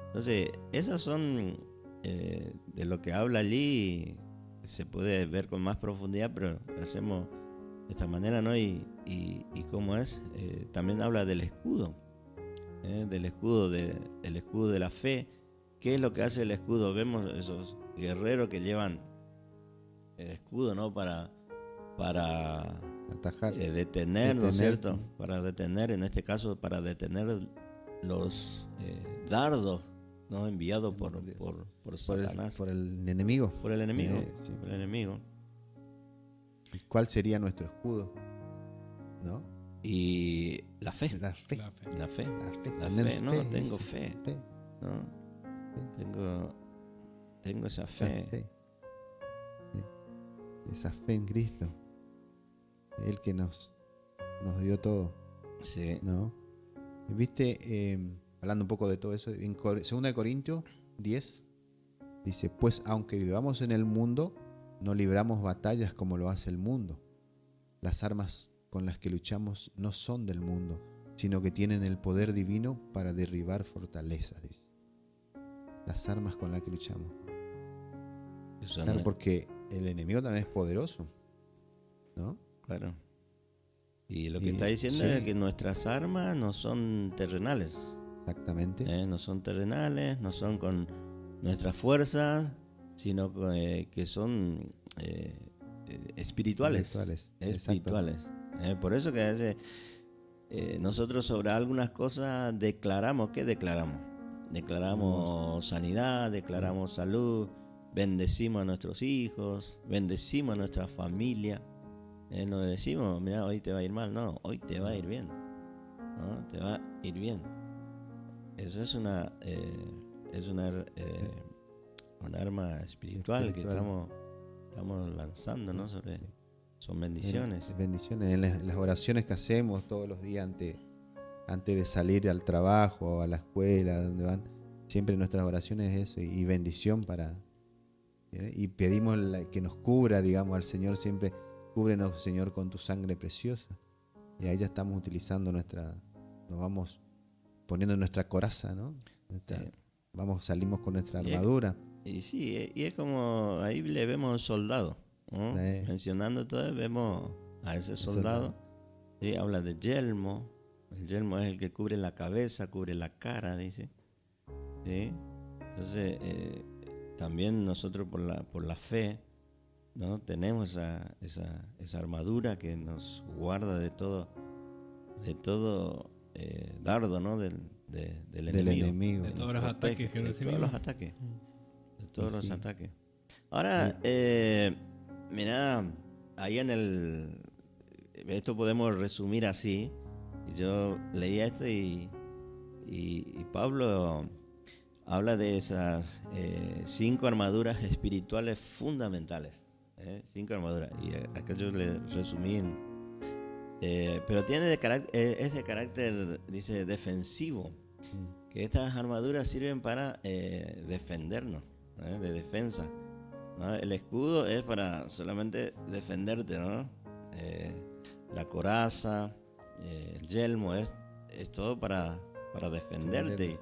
S3: Entonces, esas son de lo que habla allí. Se puede ver con más profundidad, pero hacemos de esta manera, ¿no? Y cómo es, también habla del escudo, el escudo de la fe. ¿Qué es lo que hace el escudo? Vemos esos guerreros que llevan el escudo, ¿no? Para
S1: Atajar,
S3: detener, ¿no es cierto? Para detener, en este caso, para detener los dardos, ¿no? Enviados por Satanás.
S1: Por el enemigo.
S3: Por el enemigo.
S1: Sí.
S3: Por el enemigo.
S1: ¿Cuál sería nuestro escudo? ¿No?
S3: Y la fe.
S1: La fe.
S2: La fe.
S3: La fe.
S1: La
S3: La
S1: fe.
S3: fe, ¿no? Tengo fe. ¿No? Tengo esa fe.
S1: Sí. Esa fe en Cristo. Él que nos dio todo.
S3: Sí.
S1: ¿No? Y viste, hablando un poco de todo eso, en 2 Corintios 10 dice: pues aunque vivamos en el mundo, no libramos batallas como lo hace el mundo. Las armas con las que luchamos no son del mundo, sino que tienen el poder divino para derribar fortalezas, dice. Las armas con las que luchamos.
S3: Eso
S1: Claro,
S3: no,
S1: porque el enemigo también es poderoso, ¿no?
S3: claro. Y lo que está diciendo es que nuestras armas no son terrenales.
S1: Exactamente.
S3: No son terrenales, no son con nuestras fuerzas, sino que son espirituales. Espirituales. Por eso que a veces nosotros sobre algunas cosas declaramos. ¿Qué declaramos? Declaramos sanidad, declaramos salud, bendecimos a nuestros hijos, bendecimos a nuestra familia. No decimos: mira, hoy te va a ir mal. No, hoy te va a ir bien, ¿no? Te va a ir bien. Eso es un arma espiritual que estamos lanzando, ¿no? Son bendiciones.
S1: Bendiciones. En las oraciones que hacemos todos los días antes de salir al trabajo o a la escuela, donde van, siempre nuestras oraciones es eso, y bendición y pedimos que nos cubra, digamos, al Señor siempre: cúbrenos, Señor, con tu sangre preciosa. Y ahí ya estamos utilizando nos vamos poniendo nuestra coraza, ¿no? Salimos con nuestra armadura.
S3: Y sí, y es como, ahí le vemos al soldado, ¿no? Mencionando todo, vemos a ese soldado. Sí, habla de yelmo. El yelmo es el que cubre la cabeza, cubre la cara, dice. ¿Sí? Entonces, también nosotros por la fe, ¿no? Tenemos esa armadura que nos guarda de todo dardo, ¿no? del enemigo.
S2: De todos los ataques que recibimos.
S3: De todos los ataques. Ahora, mirá, ahí esto podemos resumir así. Yo leía esto y Pablo habla de esas 5 armaduras espirituales fundamentales. 5 armaduras. Y acá yo le resumí Pero es de carácter, dice, defensivo. Que estas armaduras sirven para defendernos, de defensa, ¿no? El escudo es para solamente defenderte, ¿no? La coraza, el yelmo es todo para defenderte.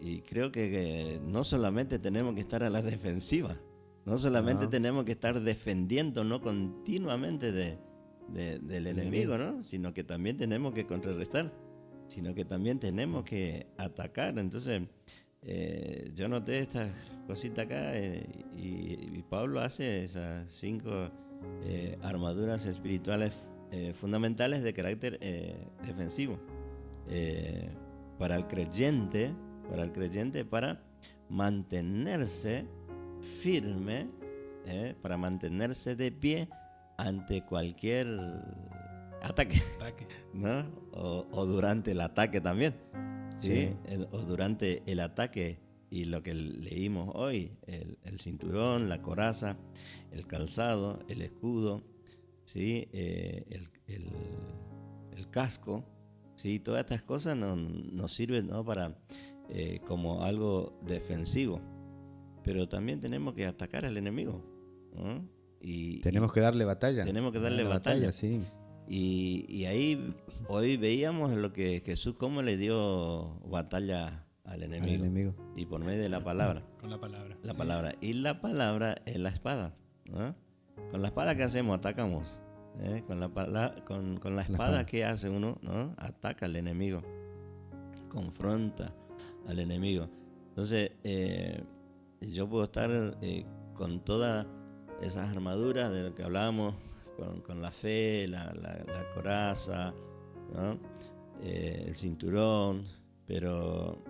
S3: Y creo que no solamente tenemos que estar a la defensiva, no solamente tenemos que estar defendiéndonos continuamente del enemigo, ¿no? Sino que también tenemos que contrarrestar, sino que también tenemos que atacar. Entonces, yo noté estas cositas acá y Pablo hace esas 5 armaduras espirituales fundamentales de carácter defensivo para el creyente, para mantenerse firme, para mantenerse de pie ante cualquier ataque. ¿No? O durante el ataque también, ¿sí? O durante el ataque. Y lo que leímos hoy, el cinturón, la coraza, el calzado, el escudo, ¿sí? El casco, ¿sí? Todas estas cosas nos sirven, ¿no? Para como algo defensivo, pero también tenemos que atacar al enemigo, ¿no?
S1: Tenemos que darle batalla.
S3: Tenemos que darle batalla,
S1: sí.
S3: Y ahí hoy veíamos lo que Jesús, cómo le dio batalla al enemigo. Y por medio de la palabra.
S2: Con la palabra.
S3: La palabra. Y la palabra es la espada, ¿no? Con la espada, ¿qué hacemos? Atacamos. Con la espada, ¿qué hace uno? ¿No? Ataca al enemigo. Confronta al enemigo. Entonces, yo puedo estar con todas esas armaduras de lo que hablábamos, con la fe, la coraza, ¿no? El cinturón, pero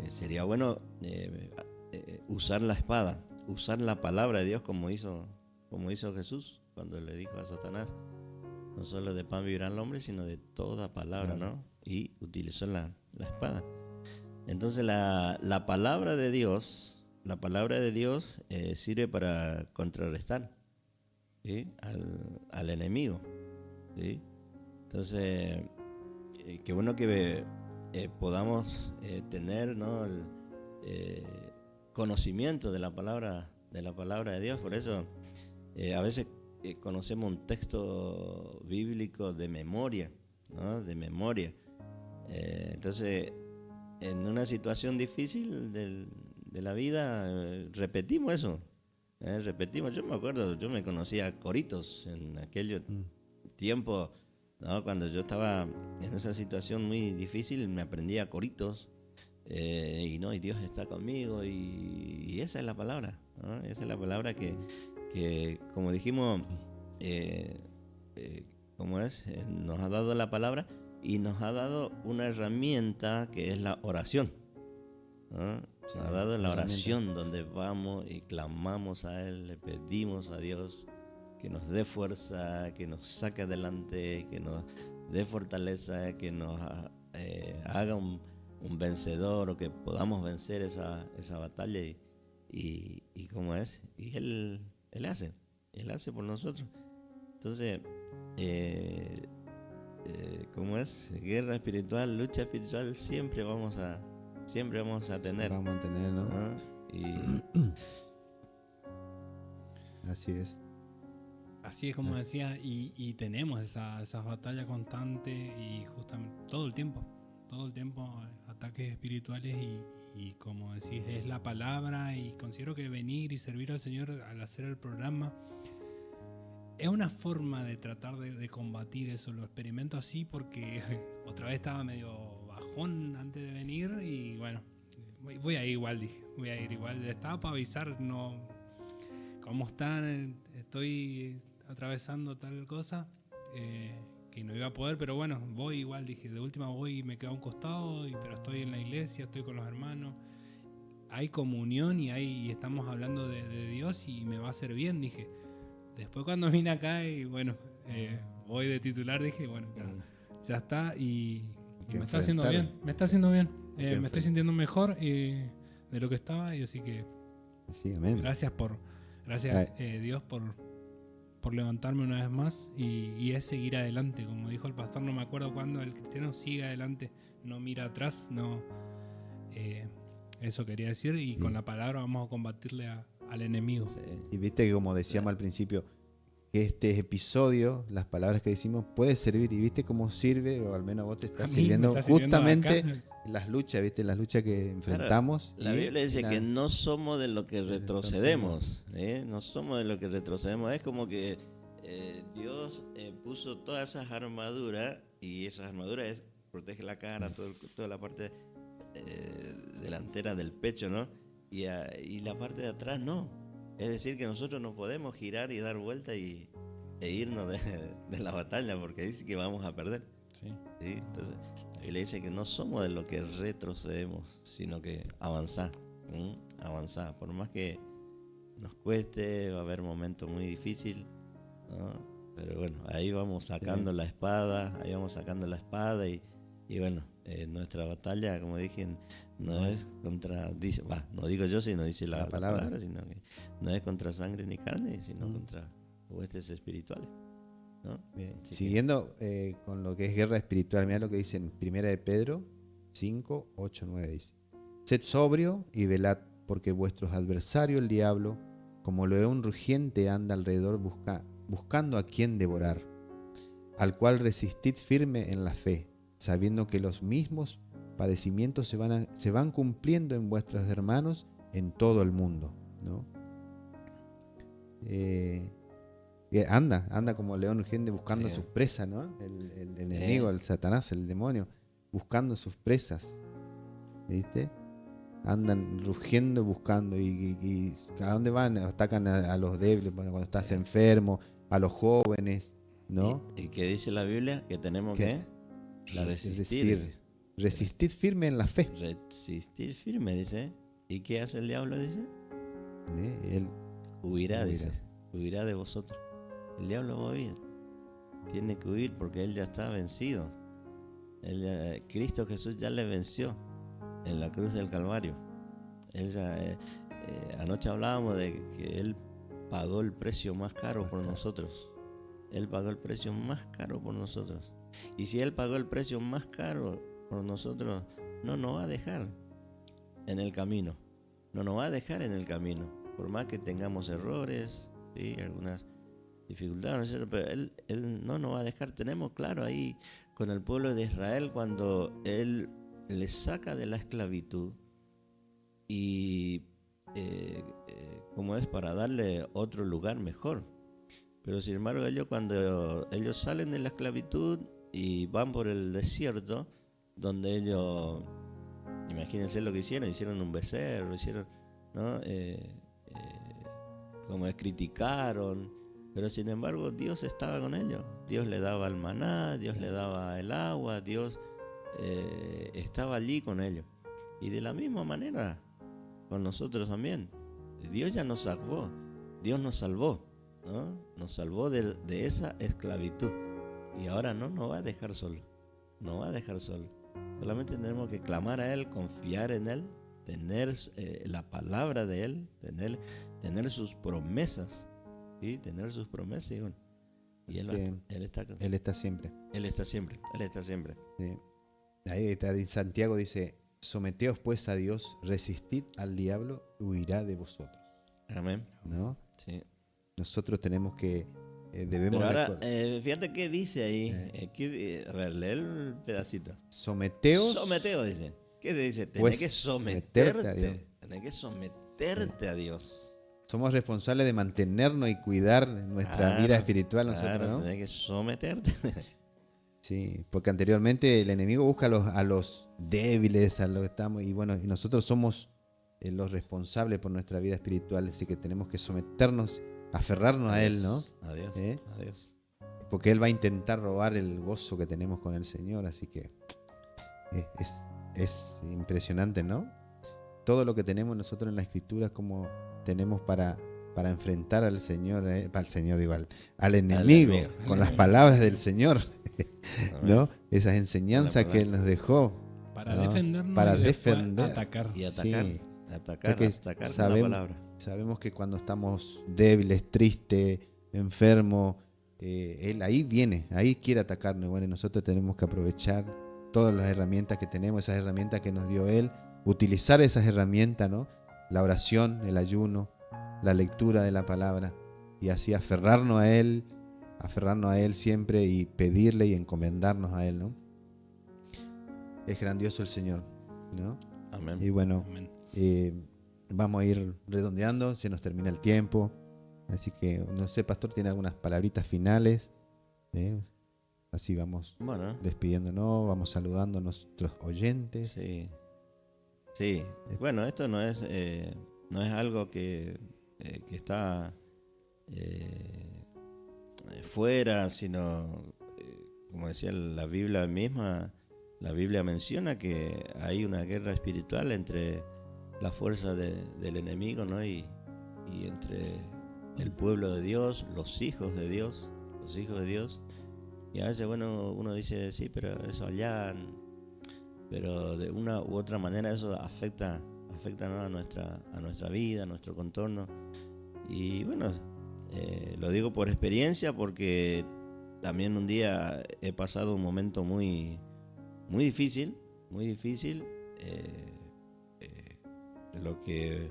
S3: sería bueno usar la espada, usar la palabra de Dios como hizo Jesús cuando le dijo a Satanás: no solo de pan vivirá el hombre, sino de toda palabra, ¿no? Y utilizó la espada. Entonces la palabra de Dios sirve para contrarrestar, ¿sí? al enemigo, ¿sí? Entonces, qué bueno que podamos tener, ¿no? el conocimiento de la palabra de Dios. Por eso a veces conocemos un texto bíblico de memoria, ¿no? De memoria. Entonces, en una situación difícil de la vida, repetimos eso. Repetimos. Yo me acuerdo, yo me conocía coritos en aquel tiempo, ¿no? Cuando yo estaba en esa situación muy difícil, me aprendía coritos. Y Dios está conmigo, y esa es la palabra, ¿no? Esa es la palabra que como dijimos, nos ha dado la palabra y nos ha dado una herramienta que es la oración, ¿no? Nos ha dado la oración, donde vamos y clamamos a Él, le pedimos a Dios que nos dé fuerza, que nos saque adelante, que nos dé fortaleza, que nos haga un vencedor, o que podamos vencer esa batalla, y cómo es, y Él hace por nosotros. Entonces, ¿cómo es? Guerra espiritual, lucha espiritual, siempre vamos a tener.
S1: Vamos a tener, ¿no? Así es.
S2: Así es, como decía, y tenemos esas batallas constantes, y justamente todo el tiempo ataques espirituales, y como decís, es la palabra. Y considero que venir y servir al Señor al hacer el programa es una forma de tratar de combatir eso. Lo experimento así porque otra vez estaba medio bajón antes de venir, y bueno, voy a ir igual, estaba para avisar, no, cómo están, estoy atravesando tal cosa, que no iba a poder, pero bueno, voy igual, dije, de última voy y me quedo a un costado, pero estoy en la iglesia, estoy con los hermanos, hay comunión y estamos hablando de Dios, y me va a hacer bien, dije. Después cuando vine acá y bueno, voy de titular, dije, bueno, ya está, y me está haciendo bien, me estoy sintiendo mejor de lo que estaba, y así que
S1: sí, amén.
S2: Gracias Dios por levantarme una vez más y es seguir adelante. Como dijo el pastor, no me acuerdo cuándo, el cristiano sigue adelante, no mira atrás, no. Eso quería decir, y con la palabra vamos a combatirle al enemigo.
S3: Sí.
S1: Y viste que como decíamos al principio, que este episodio, las palabras que decimos, puede servir. Y viste cómo sirve, o al menos vos te
S2: A
S1: estás
S2: mí me
S1: sirviendo
S2: está sirviendo
S1: justamente
S2: acá.
S1: en las luchas, viste, en las luchas que enfrentamos.
S3: La
S1: y
S3: Biblia dice
S1: nada.
S3: que no somos de lo que retrocedemos. No somos de lo que retrocedemos. Es como que Dios puso todas esas armaduras, y esas armaduras protege la cara, toda la parte delantera del pecho, ¿no? Y la parte de atrás no. Es decir, que nosotros no podemos girar y dar vuelta e irnos de la batalla, porque dice que vamos a perder.
S2: Sí.
S3: ¿Sí? Entonces, la Biblia dice que no somos de lo que retrocedemos, sino que avanzar. Avanzar. Por más que nos cueste, va a haber momentos muy difíciles, ¿no? Pero bueno, ahí vamos sacando la espada, y bueno, nuestra batalla, como dije, no es contra, no digo yo, sino dice la palabra, sino que no es contra sangre ni carne, sino contra huestes espirituales, ¿no?
S1: Bien. Siguiendo con lo que es guerra espiritual, mira lo que dice en 1 de Pedro 5, 8, 9, dice: Sed sobrio y velad, porque vuestros adversarios, el diablo, como león rugiente, anda alrededor buscando a quien devorar, al cual resistid firme en la fe, sabiendo que los mismos padecimientos se van cumpliendo en vuestros hermanos en todo el mundo, ¿no? Anda como león urgente buscando sus presas, ¿no? El enemigo, el Satanás, el demonio, buscando sus presas, ¿viste? Andan rugiendo, buscando, y ¿a dónde van? Atacan a los débiles, bueno, cuando estás enfermo, a los jóvenes, ¿no?
S3: ¿Y qué dice la Biblia? Que tenemos que
S1: resistir firme en la fe.
S3: Resistir firme, dice. ¿Y qué hace el diablo? Dice.
S1: Él
S3: huirá, dice. Huirá de vosotros. El diablo va a huir. Tiene que huir porque él ya está vencido. Cristo Jesús ya le venció en la cruz del Calvario. Anoche hablábamos de que él pagó el precio más caro por nosotros. Él pagó el precio más caro por nosotros. Y si él pagó el precio más caro por nosotros, no nos va a dejar en el camino. No nos va a dejar en el camino. Por más que tengamos errores, ¿sí? Algunas dificultades, ¿no? Pero él no nos va a dejar. Tenemos claro ahí con el pueblo de Israel, cuando él les saca de la esclavitud y como es para darle otro lugar mejor. Pero sin embargo cuando ellos salen de la esclavitud y van por el desierto, donde ellos, imagínense lo que hicieron un becerro, ¿no? Como es, criticaron, pero sin embargo Dios estaba con ellos. Dios le daba el maná, Dios le daba el agua, Dios estaba allí con ellos. Y de la misma manera con nosotros también. Dios ya nos salvó, Dios nos salvó, ¿no? Nos salvó de esa esclavitud, y ahora no nos va a dejar solo. No va a dejar solo. Solamente tenemos que clamar a Él, confiar en Él, tener la palabra de Él, tener sus promesas, ¿sí? Tener sus promesas, y bueno, y Él está siempre. Él está siempre.
S1: Sí. Ahí está, en Santiago dice: someteos pues a Dios, resistid al diablo, huirá de vosotros.
S3: Amén.
S1: ¿No?
S3: Sí.
S1: Nosotros tenemos que debemos.
S3: Pero ahora, fíjate qué dice ahí. A ver, lee el pedacito.
S1: Someteos,
S3: dice. ¿Qué dice? Tenés
S1: pues,
S3: que someterte
S1: a Dios.
S3: Tenés que someterte a Dios.
S1: Somos responsables de mantenernos y cuidar nuestra vida espiritual nosotros, ¿no?
S3: Tenés que someterte.
S1: Sí, porque anteriormente el enemigo busca a los débiles, a los que estamos, y bueno, y nosotros somos los responsables por nuestra vida espiritual, así que tenemos que someternos, aferrarnos a Él, ¿no?
S3: Adiós.
S1: Porque Él va a intentar robar el gozo que tenemos con el Señor, así que es impresionante, ¿no? Todo lo que tenemos nosotros en la Escritura, como tenemos para enfrentar al Señor, al enemigo, con las palabras del Señor, ¿no? Esas enseñanzas que Él nos dejó.
S2: Para defendernos,
S1: para
S2: y
S1: defender.
S2: atacar.
S3: Y atacar.
S1: Sí.
S3: Atacar con la palabra.
S1: Sabemos que cuando estamos débiles, tristes, enfermo, Él ahí viene, ahí quiere atacarnos. Bueno, y nosotros tenemos que aprovechar todas las herramientas que tenemos, esas herramientas que nos dio Él, utilizar esas herramientas, ¿no? La oración, el ayuno, la lectura de la palabra, y así aferrarnos a Él siempre y pedirle y encomendarnos a Él, ¿no? Es grandioso el Señor, ¿no?
S3: Amén.
S1: Y bueno,
S2: Amén.
S1: vamos a ir redondeando, se nos termina el tiempo. Así que, no sé, Pastor, ¿tiene algunas palabritas finales? Así vamos
S3: Bueno,
S1: despidiéndonos, vamos saludando a nuestros oyentes.
S3: sí. Sí, bueno, esto no es algo que está fuera, sino, como decía la Biblia misma, la Biblia menciona que hay una guerra espiritual entre la fuerza del enemigo, ¿no? y entre el pueblo de Dios, los hijos de Dios. Y a veces, bueno, uno dice, sí, pero eso allá, pero de una u otra manera eso afecta, ¿no? a nuestra vida, a nuestro contorno. Y bueno, lo digo por experiencia, porque también un día he pasado un momento muy, muy difícil, lo que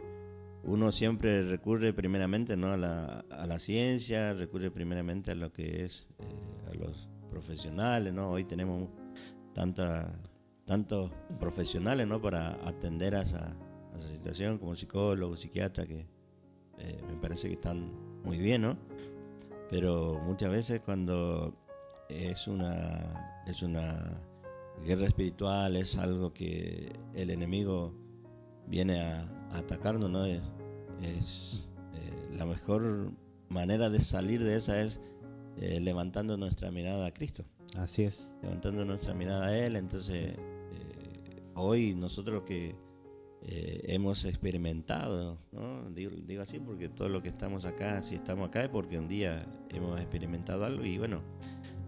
S3: uno siempre recurre primeramente, ¿no? a la ciencia, recurre primeramente a lo que es a los profesionales, ¿no? Hoy tenemos tantos profesionales, ¿no? para atender a esa situación, como psicólogos, psiquiatras, que me parece que están muy bien, ¿no? Pero muchas veces cuando es una guerra espiritual, es algo que el enemigo viene a atacarnos, ¿no? Es la mejor manera de salir de esa es levantando nuestra mirada a Cristo.
S1: Así es.
S3: Levantando nuestra mirada a Él. Entonces, hoy nosotros que hemos experimentado, ¿no? Digo así porque todo lo que estamos acá, si estamos acá es porque un día hemos experimentado algo, y bueno,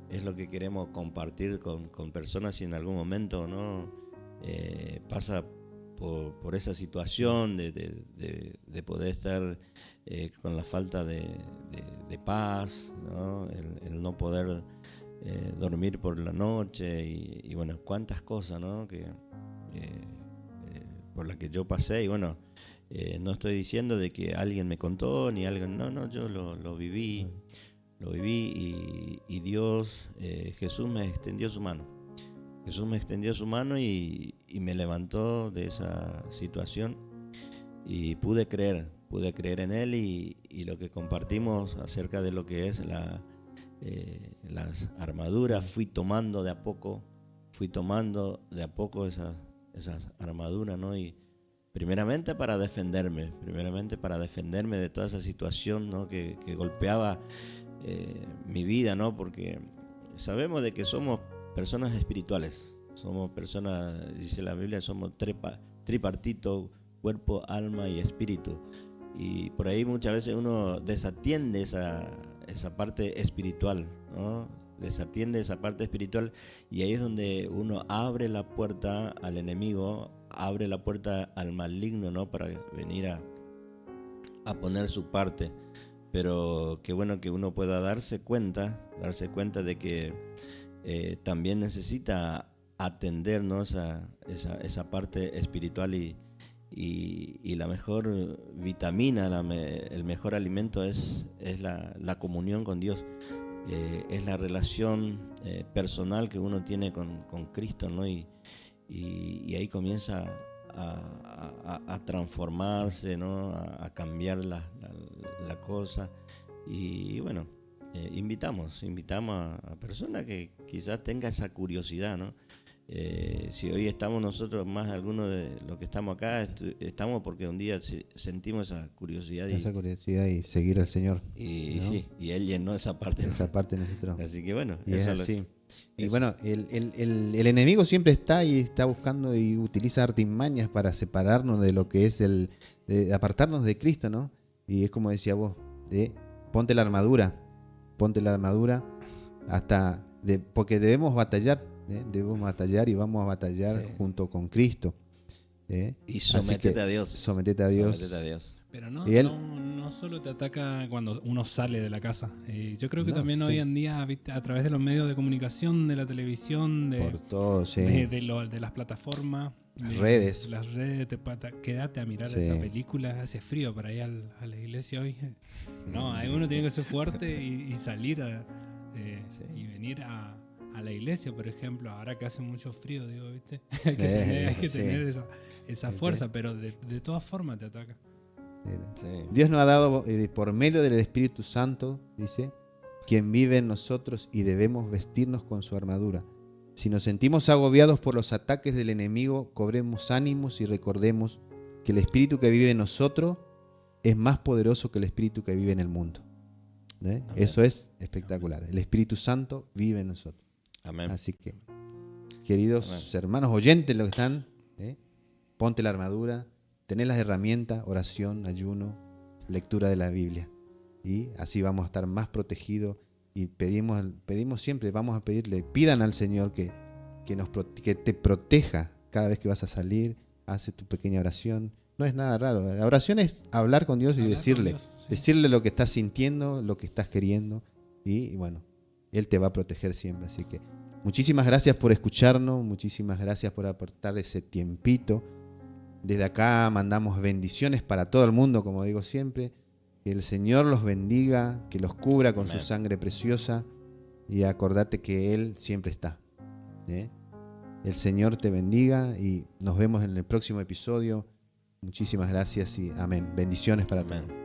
S3: es lo que queremos compartir con personas si en algún momento, ¿no? Pasa por esa situación de poder estar con la falta de paz, ¿no? El no poder dormir por la noche, y bueno, cuántas cosas, ¿no? que por las que yo pasé. Y bueno, no estoy diciendo de que alguien me contó ni alguien, no, yo lo viví, y Dios, Jesús me extendió su mano. Y me levantó de esa situación, y pude creer en Él, y lo que compartimos acerca de lo que es las armaduras, fui tomando de a poco esas armaduras, ¿no? Y primeramente para defenderme de toda esa situación, ¿no? que golpeaba mi vida, ¿no? Porque sabemos de que somos personas espirituales, somos personas, dice la Biblia, somos tripartito, cuerpo, alma y espíritu. Y por ahí muchas veces uno desatiende esa parte espiritual, ¿no? Desatiende esa parte espiritual, y ahí es donde uno abre la puerta al enemigo, abre la puerta al maligno, ¿no? Para venir a poner su parte. Pero qué bueno que uno pueda darse cuenta de que también necesita atender, ¿no? esa parte espiritual, y la mejor vitamina, el mejor alimento es la comunión con Dios, es la relación personal que uno tiene con Cristo, ¿no? Y ahí comienza a transformarse, ¿no? A cambiar la cosa. Y bueno, invitamos a personas que quizás tengan esa curiosidad, ¿no? Si hoy estamos nosotros, más algunos de los que estamos acá, estamos porque un día sentimos esa curiosidad
S1: y seguir al Señor,
S3: y
S1: ¿no?
S3: sí, y Él llenó esa parte nosotros. Así que bueno,
S1: y es así. Y bueno, el enemigo siempre está buscando y utiliza artimañas para separarnos de lo que es de apartarnos de Cristo, ¿no? Y es como decía vos, ponte la armadura porque debemos batallar. Debemos batallar, y vamos a batallar junto con Cristo.
S3: Y sometete a Dios.
S1: Sometete a Dios.
S2: Pero no solo te ataca cuando uno sale de la casa. Yo creo que
S1: No,
S2: también
S1: sí.
S2: hoy en día, ¿viste? A través de los medios de comunicación, de la televisión,
S1: Por todo, sí.
S2: de las plataformas,
S1: Las redes.
S2: Las redes, quédate a mirar
S1: Sí.
S2: esa película. Hace frío para ir a la iglesia hoy. No, uno tiene que ser fuerte y salir y venir a la iglesia, por ejemplo. Ahora que hace mucho frío, digo, ¿viste? Hay que
S1: Sí.
S2: tener esa
S1: Sí.
S2: fuerza, pero de todas formas te ataca.
S3: Sí.
S1: Dios nos ha dado por medio del Espíritu Santo, dice, quien vive en nosotros y debemos vestirnos con su armadura. Si nos sentimos agobiados por los ataques del enemigo, cobremos ánimos y recordemos que el Espíritu que vive en nosotros es más poderoso que el Espíritu que vive en el mundo. Eso es espectacular. El Espíritu Santo vive en nosotros.
S3: Amén.
S1: Así que, queridos
S3: Amén.
S1: hermanos oyentes, los que están, ponte la armadura, tenés las herramientas, oración, ayuno, lectura de la Biblia. Y así vamos a estar más protegidos. Y pedimos siempre, vamos a pedirle, pidan al Señor que te proteja cada vez que vas a salir. Hace tu pequeña oración. No es nada raro. La oración es hablar con Dios y
S2: Hablar
S1: decirle,
S2: con Dios, sí.
S1: decirle lo que estás sintiendo, lo que estás queriendo. Y bueno, Él te va a proteger siempre. Así que muchísimas gracias por escucharnos, muchísimas gracias por aportar ese tiempito. Desde acá mandamos bendiciones para todo el mundo, como digo siempre. Que el Señor los bendiga, que los cubra con
S3: Amén.
S1: su sangre preciosa. Y acordate que Él siempre está. El Señor te bendiga y nos vemos en el próximo episodio. Muchísimas gracias y amén. Bendiciones para
S3: Amén.
S1: todos.